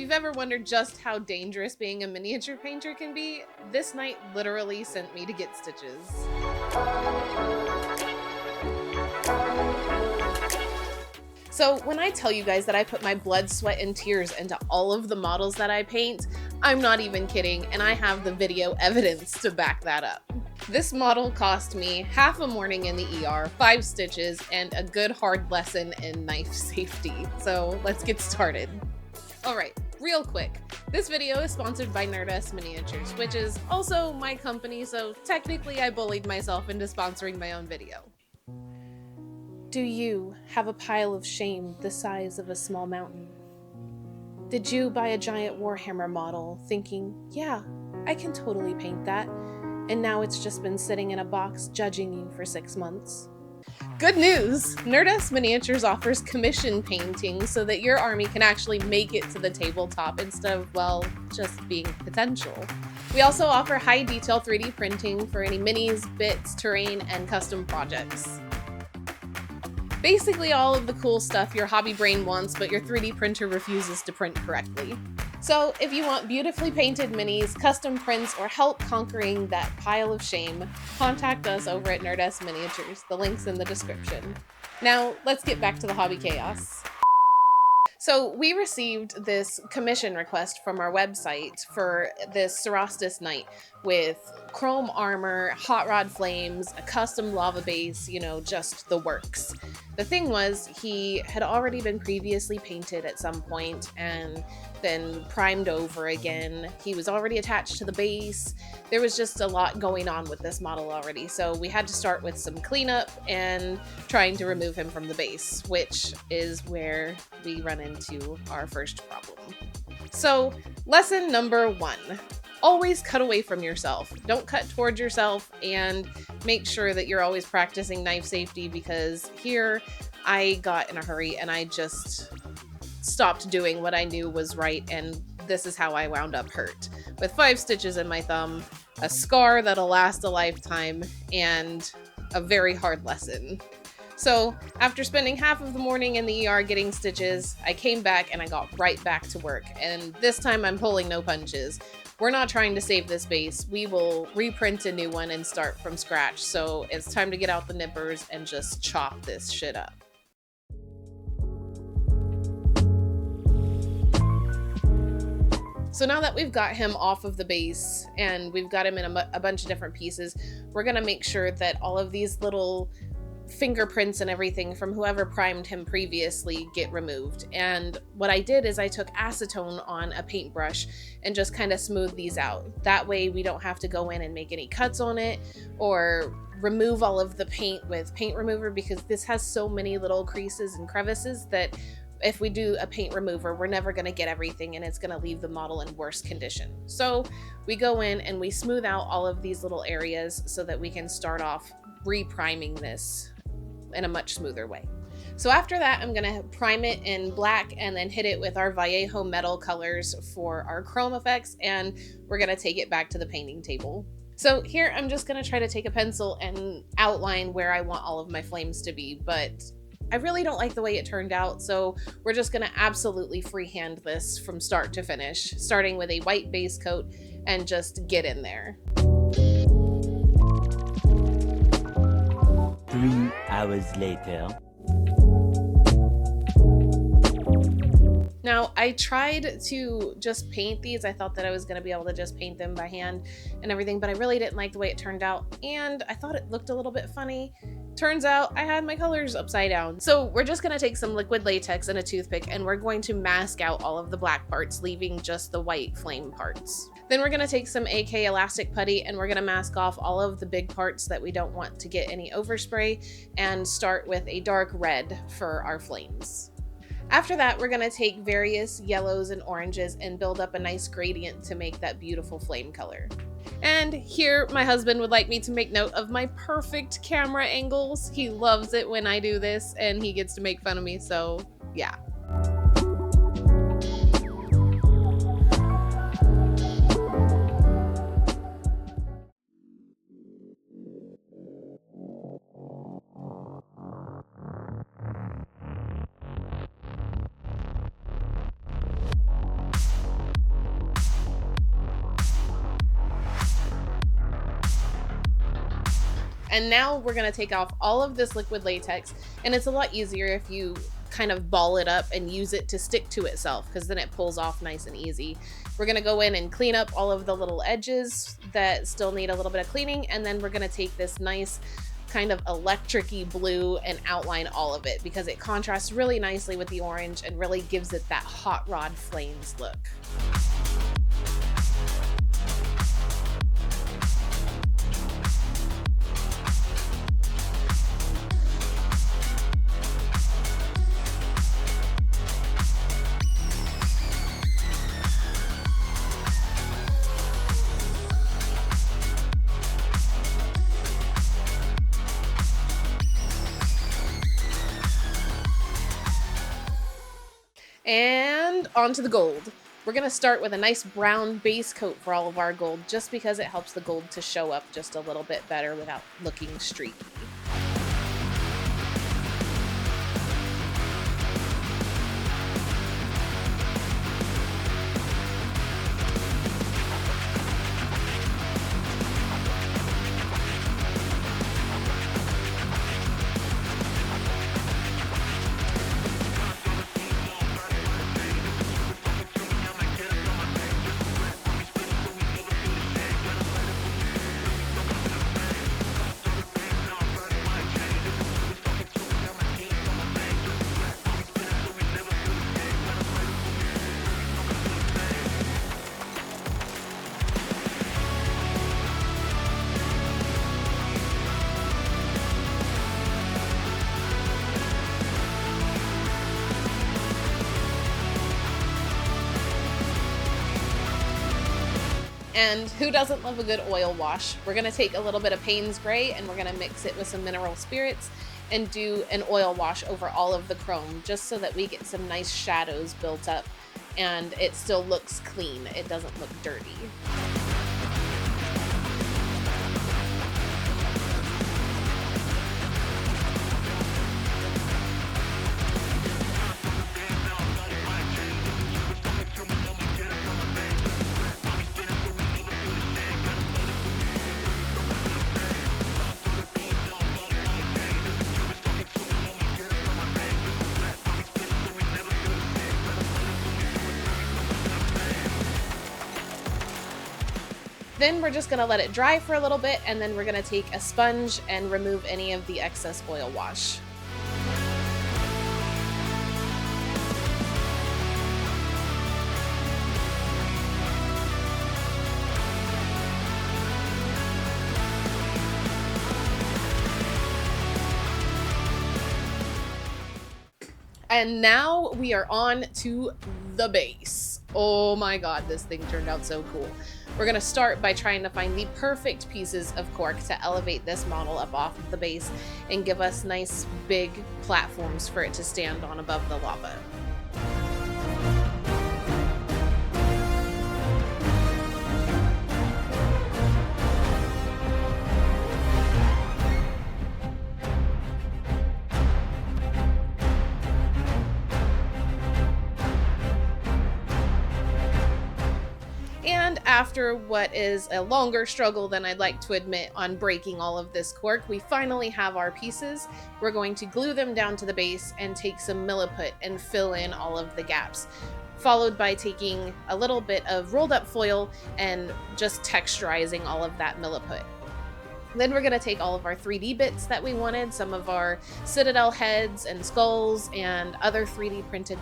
you've ever wondered just how dangerous being a miniature painter can be, this knight literally sent me to get stitches. So when I tell you guys that I put my blood, sweat, and tears into all of the models that I paint, I'm not even kidding, and I have the video evidence to back that up. This model cost me half a morning in the ER, 5 stitches, and a good hard lesson in knife safety. So let's get started. Alright, real quick, this video is sponsored by Nerdist Miniatures, which is also my company, so technically I bullied myself into sponsoring my own video. Do you have a pile of shame the size of a small mountain? Did you buy a giant Warhammer model thinking, yeah, I can totally paint that, and now it's just been sitting in a box judging you for 6 months? Good news! Nerdist Miniatures offers commission painting so that your army can actually make it to the tabletop instead of, well, just being potential. We also offer high detail 3D printing for any minis, bits, terrain, and custom projects. Basically all of the cool stuff your hobby brain wants, but your 3D printer refuses to print correctly. So if you want beautifully painted minis, custom prints, or help conquering that pile of shame, contact us over at Nerdist Miniatures. The link's in the description. Now, let's get back to the hobby chaos. So we received this commission request from our website for this Cerastus Knight with chrome armor, hot rod flames, a custom lava base, you know, just the works. The thing was, he had already been previously painted at some point and then primed over again. He was already attached to the base. There was just a lot going on with this model already, so we had to start with some cleanup and trying to remove him from the base, which is where we run into our first problem. So, lesson number 1. Always cut away from yourself. Don't cut towards yourself, and make sure that you're always practicing knife safety, because here I got in a hurry and I just stopped doing what I knew was right, and this is how I wound up hurt. With 5 stitches in my thumb, a scar that'll last a lifetime, and a very hard lesson. So after spending half of the morning in the ER getting stitches, I came back and I got right back to work, and this time I'm pulling no punches. We're not trying to save this base. We will reprint a new one and start from scratch, so it's time to get out the nippers and just chop this shit up. So now that we've got him off of the base and we've got him in a bunch of different pieces, we're gonna make sure that all of these little fingerprints and everything from whoever primed him previously get removed. And what I did is I took acetone on a paintbrush and just kind of smoothed these out. That way we don't have to go in and make any cuts on it or remove all of the paint with paint remover, because this has so many little creases and crevices that if we do a paint remover, we're never going to get everything and it's going to leave the model in worse condition. So we go in and we smooth out all of these little areas so that we can start off repriming this in a much smoother way. So after that, I'm gonna prime it in black and then hit it with our Vallejo metal colors for our chrome effects, and we're gonna take it back to the painting table. So here I'm just gonna try to take a pencil and outline where I want all of my flames to be, but I really don't like the way it turned out, so we're just gonna absolutely freehand this from start to finish, starting with a white base coat and just get in there. 3 hours later. Now, I tried to just paint these. I thought that I was going to be able to just paint them by hand and everything, but I really didn't like the way it turned out, and I thought it looked a little bit funny. Turns out I had my colors upside down. So we're just going to take some liquid latex and a toothpick, and we're going to mask out all of the black parts, leaving just the white flame parts. Then we're going to take some AK elastic putty and we're going to mask off all of the big parts that we don't want to get any overspray, and start with a dark red for our flames. After that, we're going to take various yellows and oranges and build up a nice gradient to make that beautiful flame color. And here, my husband would like me to make note of my perfect camera angles. He loves it when I do this, and he gets to make fun of me, so yeah. And now we're gonna take off all of this liquid latex, and it's a lot easier if you kind of ball it up and use it to stick to itself, because then it pulls off nice and easy. We're gonna go in and clean up all of the little edges that still need a little bit of cleaning, and then we're gonna take this nice kind of electric-y blue and outline all of it, because it contrasts really nicely with the orange and really gives it that hot rod flames look. And onto the gold. We're gonna start with a nice brown base coat for all of our gold, just because it helps the gold to show up just a little bit better without looking streaky. And who doesn't love a good oil wash? We're gonna take a little bit of Payne's Gray and we're gonna mix it with some mineral spirits and do an oil wash over all of the chrome, just so that we get some nice shadows built up and it still looks clean. It doesn't look dirty. Then we're just gonna let it dry for a little bit, and then we're gonna take a sponge and remove any of the excess oil wash. And now we are on to the base. Oh my god, this thing turned out so cool. We're gonna start by trying to find the perfect pieces of cork to elevate this model up off of the base and give us nice big platforms for it to stand on above the lava. And after what is a longer struggle than I'd like to admit on breaking all of this cork, we finally have our pieces. We're going to glue them down to the base and take some milliput and fill in all of the gaps, followed by taking a little bit of rolled up foil and just texturizing all of that milliput. Then we're going to take all of our 3D bits that we wanted, some of our citadel heads and skulls and other 3D printed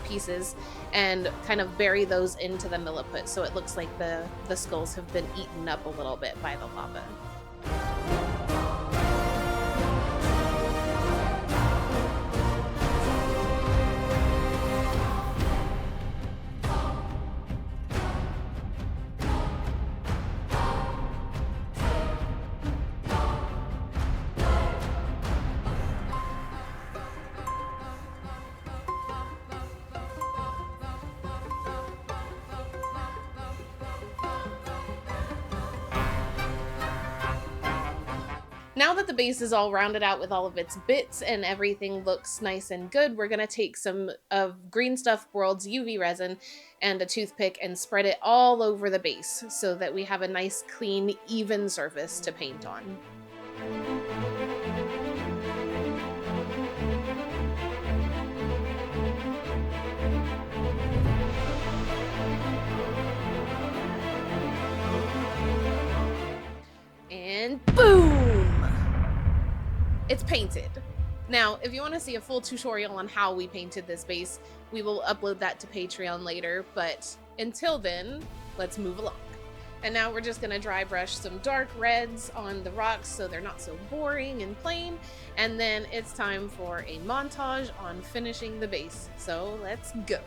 pieces, and kind of bury those into the milliput so it looks like the skulls have been eaten up a little bit by the lava. Now that the base is all rounded out with all of its bits and everything looks nice and good, we're going to take some of Green Stuff World's UV resin and a toothpick and spread it all over the base so that we have a nice, clean, even surface to paint on. it's painted. Now, if you want to see a full tutorial on how we painted this base, we will upload that to Patreon later, but until then, let's move along. And now we're just going to dry brush some dark reds on the rocks so they're not so boring and plain, and then it's time for a montage on finishing the base. So let's go.